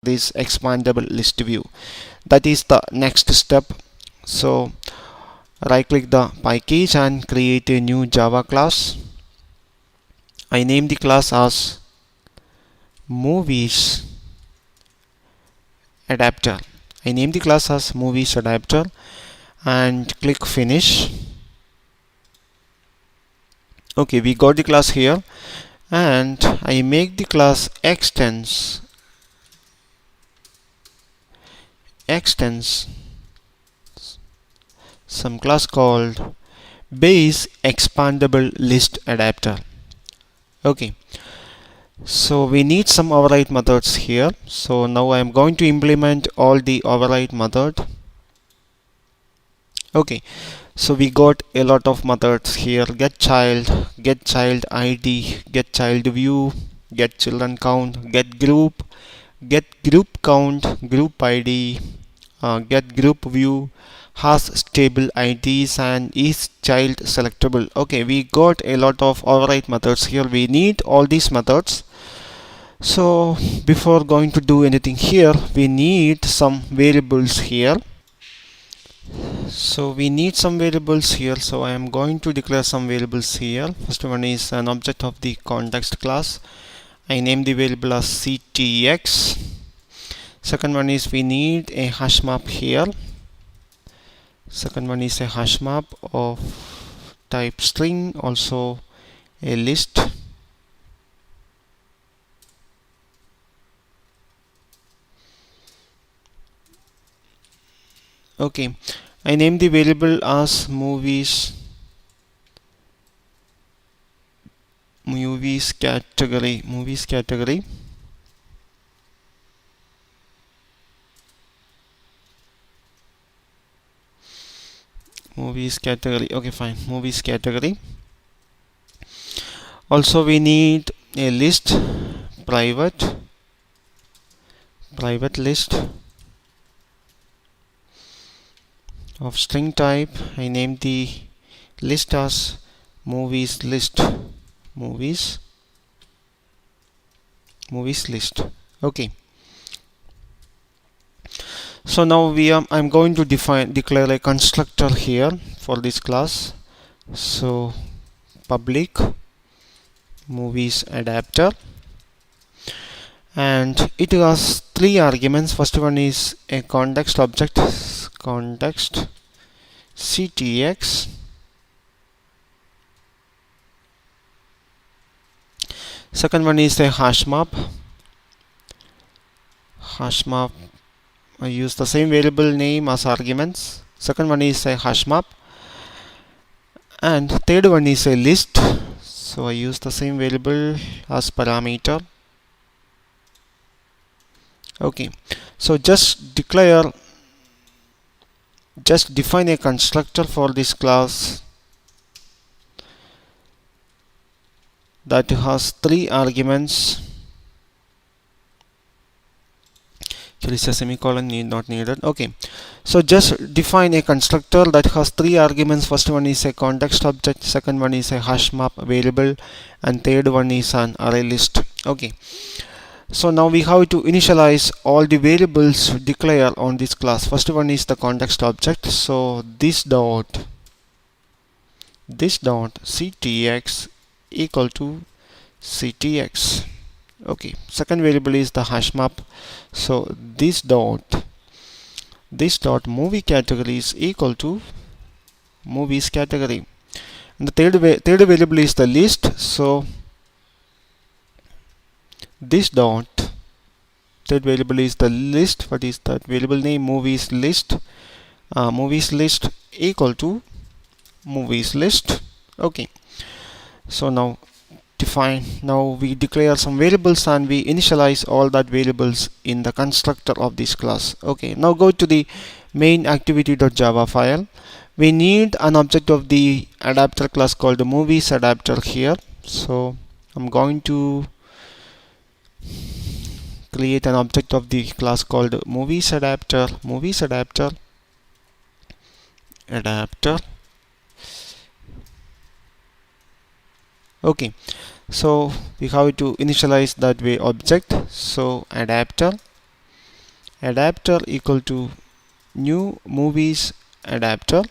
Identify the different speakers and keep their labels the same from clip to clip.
Speaker 1: this expandable list view. That is the next step. So right click the package and create a new Java class. I name the class as movies adapter. I name the class as movies adapter and click finish. Okay, we got the class here, and I make the class extends some class called base expandable list adapter. Okay, so we need some override methods here. So now I am going to implement all the override method. Okay, so we got a lot of methods here: get child ID, get child view, get children count, get group count, group ID, get group view, has stable IDs, and is child selectable. Okay, we got a lot of override methods here. We need all these methods. So before going to do anything here, we need some variables here. So we need some variables here. So I am going to declare some variables here. First one is an object of the context class. I name the variable as ctx. Second one is we need a hash map here. Second one is a hash map of type string, also a list. Okay, I name the variable as movies category. Okay, fine, movies category. Also we need a list, private list of string type. I name the list as movies list. Okay, so now I'm going to declare a constructor here for this class. So public movies adapter, and it has three arguments. First one is a context object, context ctx. Second one is a hash map. I use the same variable name as arguments. Second one is a hash map, and third one is a list. So I use the same variable as parameter. Okay, so just define a constructor for this class that has three arguments. Here is a semicolon, not needed. Okay, so just define a constructor that has three arguments. First one is a context object, second one is a hash map variable, and third one is an array list. Okay, so now we have to initialize all the variables declared on this class. First one is the context object. So this dot ctx equal to ctx. Okay, second variable is the hash map. So this dot movie category is equal to movies category, and the third variable is the list. So this dot third variable is the list. What is that variable name? Movies list equal to movies list. Okay, so now we declare some variables and we initialize all that variables in the constructor of this class. Okay, now go to the main activity.java file. We need an object of the adapter class called the movies adapter here. So I'm going to create an object of the class called movies adapter. Okay, so we have to initialize that way object. So adapter adapter equal to new movies adapter.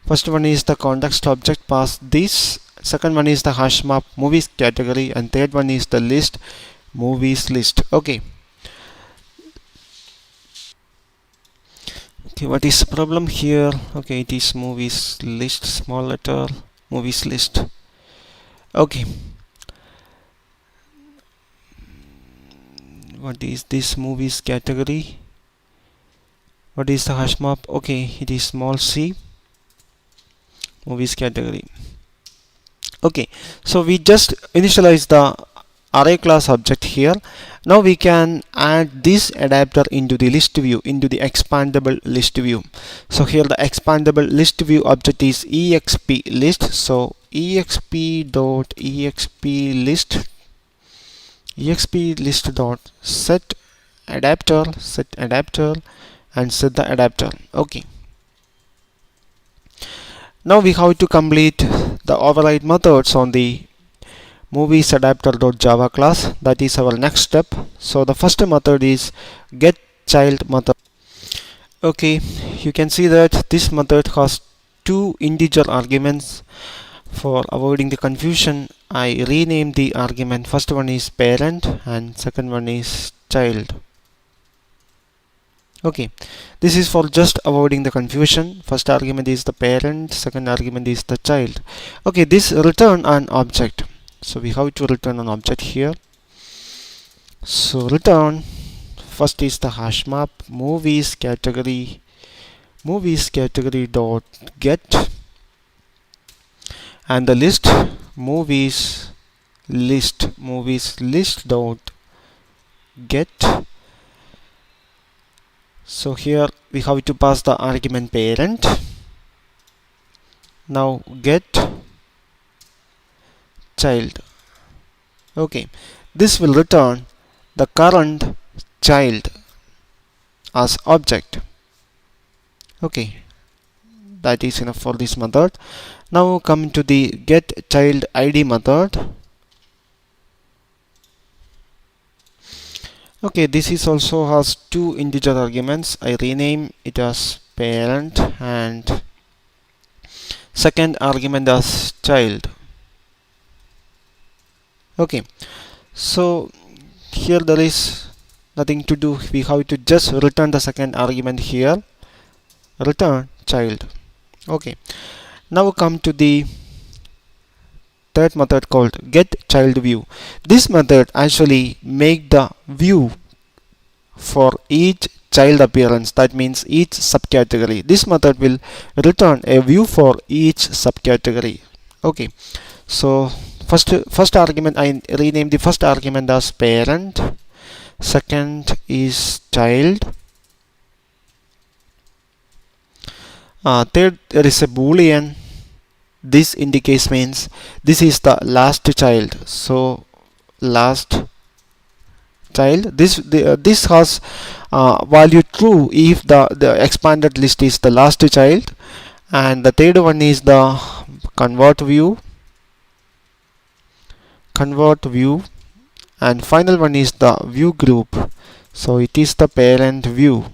Speaker 1: First one is the context object, pass this. Second one is the hash map movies category, and third one is the list movies list. Okay. Okay, what is the problem here? Okay, it is movies list, small letter, movies list. Okay. What is this movies category? What is the hash map? Okay, it is small c, movies category. Okay, so we just initialize the array class object here. Now we can add this adapter into the list view, into the expandable list view. So here the expandable list view object is exp list. So exp list dot set adapter, and set the adapter. Okay. Now we have to complete the override methods on the movies adapter.java class. That is our next step. So the first method is get child method. Okay, you can see that this method has two integer arguments. For avoiding the confusion, I rename the argument. First one is parent and second one is child. Okay, this is for just avoiding the confusion. First argument is the parent, second argument is the child. Okay, this return an object. So we have to return an object here. So return, first is the hash map movies category dot get, and the list movies list dot get. So here we have to pass the argument parent. Now get child. Okay, this will return the current child as object. Okay, that is enough for this method. Now come to the get child id method. Okay, this is also has two integer arguments. I rename it as parent and second argument as child. Okay, so here there is nothing to do. We have to just return the second argument here, return child. Okay, now come to the third method called get child view. This method actually make the view for each child appearance, that means each subcategory. This method will return a view for each subcategory. Okay, so first argument, I rename the first argument as parent, second is child, third there is a boolean. This indicates means this is the last child, so last child. This has value true if the expanded list is the last child, and the third one is the convert view, and final one is the view group. So it is the parent view.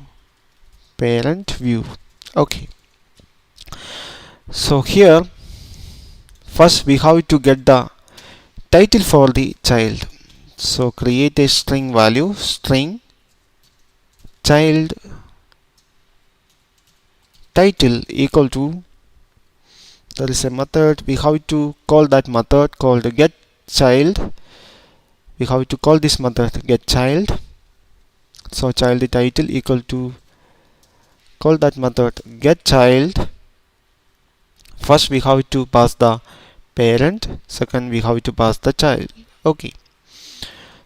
Speaker 1: Okay, so here first we have to get the title for the child. So create a string value, string child title equal to, there is a method, we have to call that method called get child. We have to call this method get child. So child title equal to, call that method get child. First we have to pass the parent, second we have to pass the child. Okay,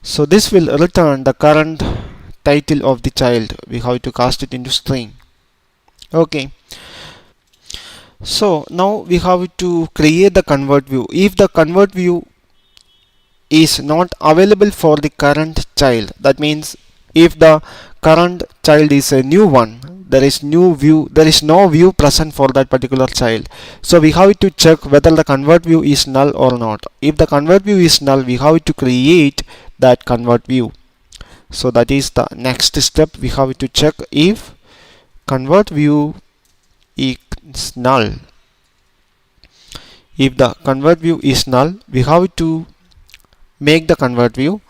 Speaker 1: so this will return the current title of the child. We have to cast it into string. Okay, so now we have to create the convert view. If the convert view is not available for the current child, that means if the current child is a new one, there is no view present for that particular child. So we have to check whether the convert view is null or not. If the convert view is null, we have to create that convert view. So that is the next step. We have to check if convert view is null. If the convert view is null, we have to make the convert view.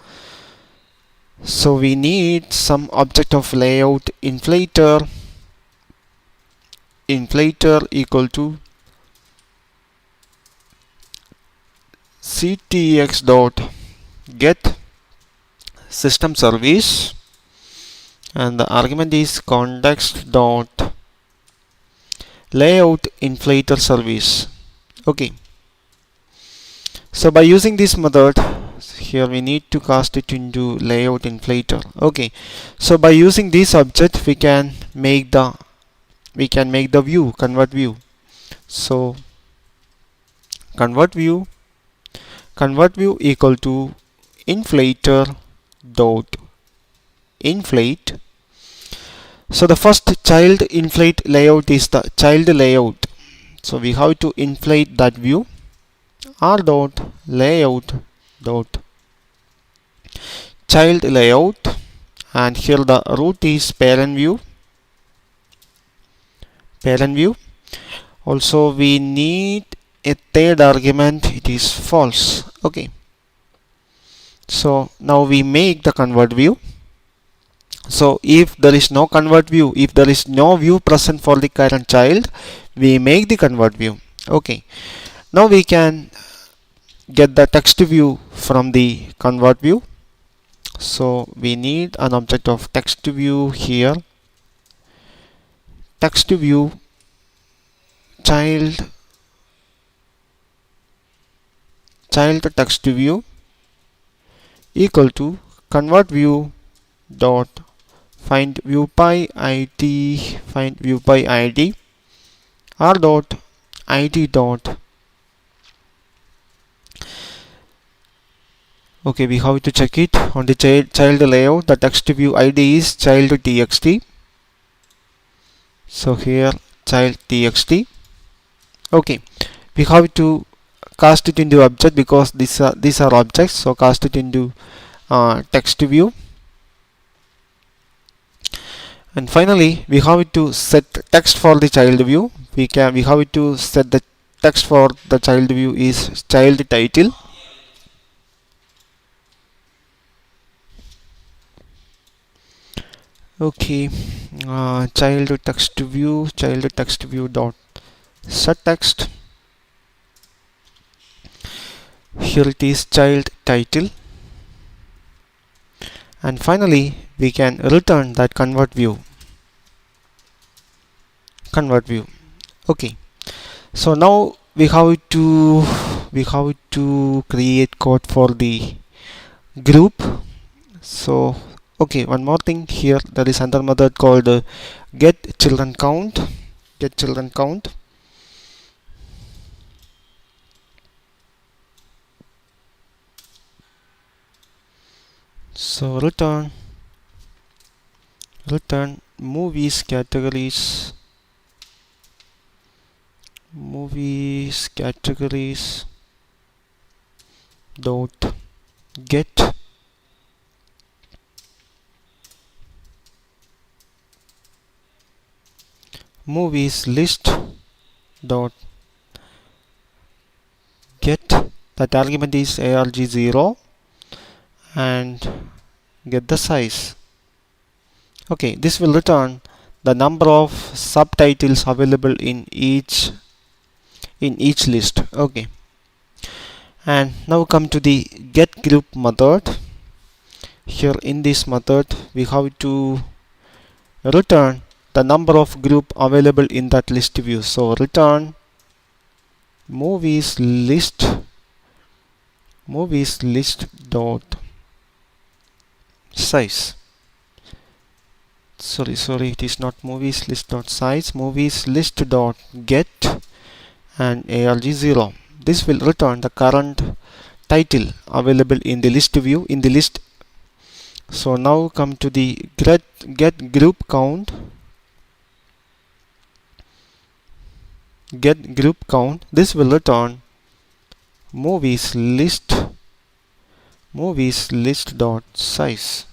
Speaker 1: So we need some object of layout inflator equal to ctx dot get system service, and the argument is context dot layout inflator service. Okay, so by using this method, here we need to cast it into layout inflator. Okay, so by using this object we can make the view, convert view. So convert view equal to inflator dot inflate. So the first child inflate layout is the child layout, so we have to inflate that view. R dot layout dot child layout, and here the root is parent view. Also we need a third argument, it is false. Okay, so now we make the convert view. So if there is no convert view, if there is no view present for the current child, we make the convert view. Okay, now we can get the text view from the convert view. So we need an object of text view here. Text view child text view equal to convert view dot find view by id r dot id dot. Okay, we have to check it on the child layout. The text view id is child txt. So here child txt. Okay, we have to cast it into object because these are objects. So cast it into text view. And finally we have to set text for the child view. We have to set the text for the child view is child title. Okay, child text view dot set text. Here it is child title, and finally we can return that convert view. Okay, so now we have to create code for the group. So okay, one more thing, here there is another method called get children count. So return movies categories dot get movies list dot get, that argument is arg0, and get the size. Okay, this will return the number of subtitles available in each list. Okay, and now come to the get group method. Here in this method we have to return the number of group available in that list view. So return movies list dot size. Sorry, it is not movies list dot size, movies list dot get and arg0. This will return the current title available in the list view in the list. So now come to the get group count. This will return movies list dot size.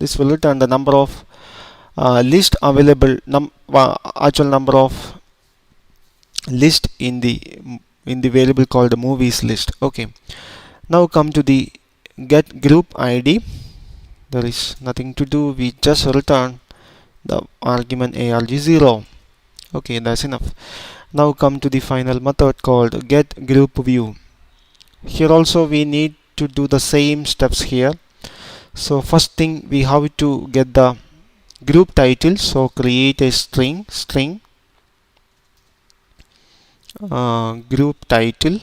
Speaker 1: This will return the number of list available, actual number of list in the variable called the movies list. Okay, now come to the get group ID. There is nothing to do, we just return the argument arg0. Okay, that's enough. Now come to the final method called get group view. Here also we need to do the same steps here. So first thing, we have to get the group title. So create a string group title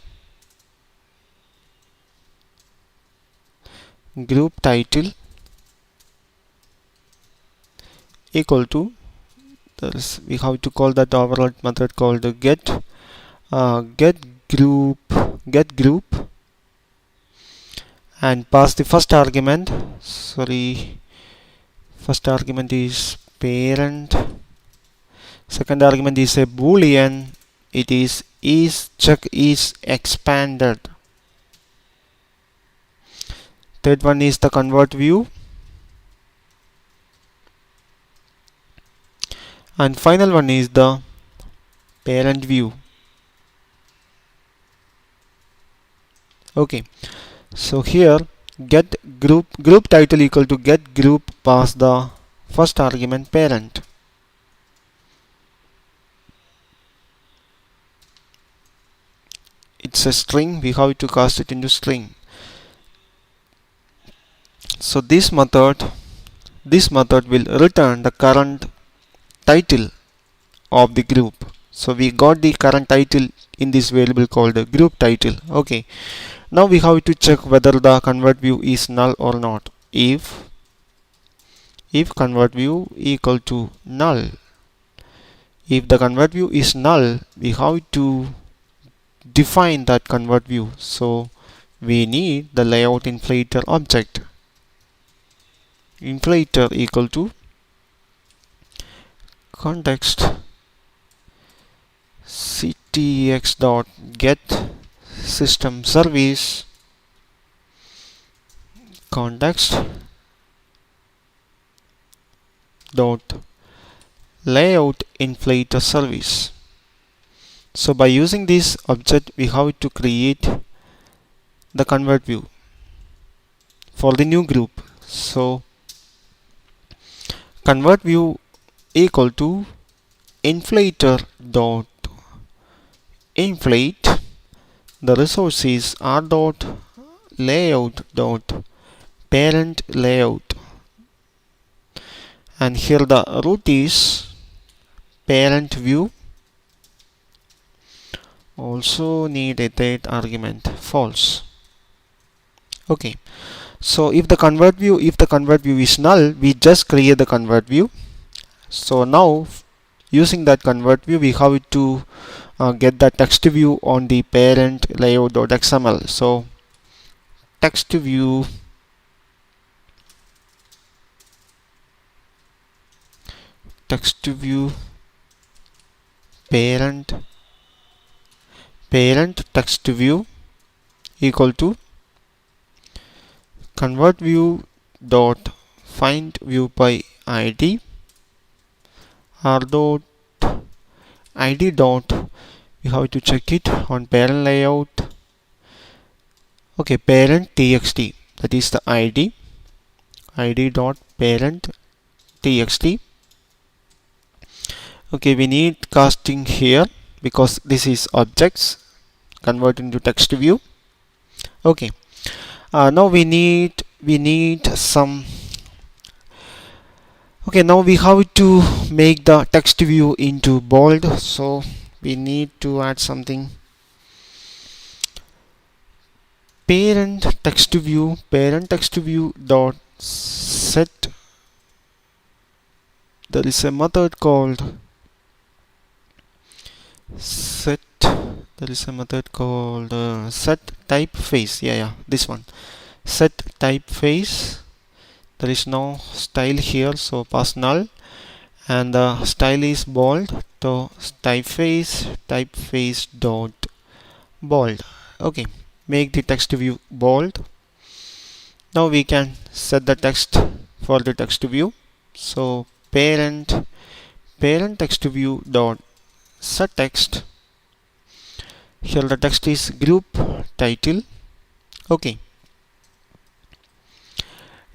Speaker 1: equal to, we have to call that override method called get group and pass the first argument. First argument is parent, second argument is a boolean, it is check is expanded, third one is the convert view, and final one is the parent view. Okay, so here get group title equal to get group, pass the first argument parent. It's a string, we have to cast it into string. So this method will return the current title of the group. So we got the current title in this variable called the group title. Okay, now we have to check whether the convert view is null or not. If convert view equal to null, if the convert view is null, we have to define that convert view. So we need the layout inflator object. Inflator equal to context ctx dot get system service context dot layout inflator service. So by using this object, we have to create the convert view for the new group. So convert view equal to inflator dot inflate, the resource is r dot layout dot parent layout, and here the root is parent view. Also need a third argument false. Okay, so if the convert view is null, we just create the convert view. So now using that convert view, we have to get the text view on the parent layout.xml. So text view parent text view equal to convert view dot find view by id r dot id dot, we have to check it on parent layout. Okay, parent txt, that is the id dot parent txt. Okay, we need casting here because this is objects convert into text view. Okay, now we need some. Okay, now we have to make the text view into bold, so we need to add something. Parent text view dot set, there is a method called set typeface. This one, set typeface. There is no style here, so pass null, and the style is bold, so typeface dot bold. Okay, make the text view bold. Now we can set the text for the text view. So parent text view dot set text. Here the text is group title. Okay,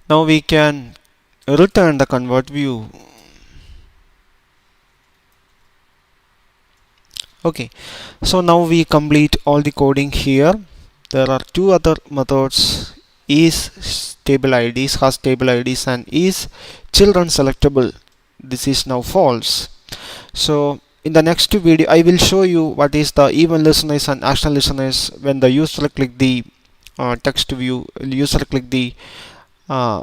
Speaker 1: now we can return the convert view. Okay, so now we complete all the coding here. There are two other methods, is table IDs, has table IDs, and is children selectable. This is now false. So in the next video I will show you what is the even listeners and action listeners when the user click the text view, user click the uh,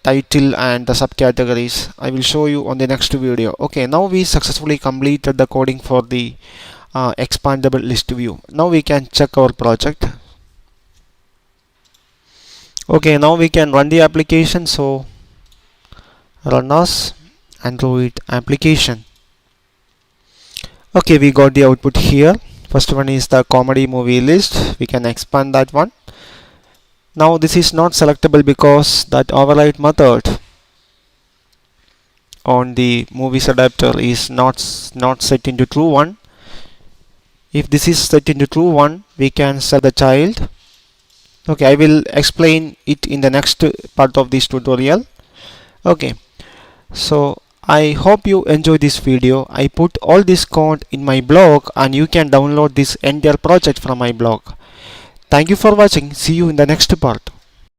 Speaker 1: title and the subcategories. I will show you on the next video. Okay, now we successfully completed the coding for the expandable list view. Now we can check our project. Okay, now we can run the application. So run as Android application. Okay, we got the output here. First one is the comedy movie list. We can expand that one. Now this is not selectable because that override method on the movies adapter is not set into true one. If this is set into true one, we can select the child. Okay, I will explain it in the next part of this tutorial. Okay, so I hope you enjoy this video. I put all this code in my blog and you can download this entire project from my blog. Thank you for watching. See you in the next part.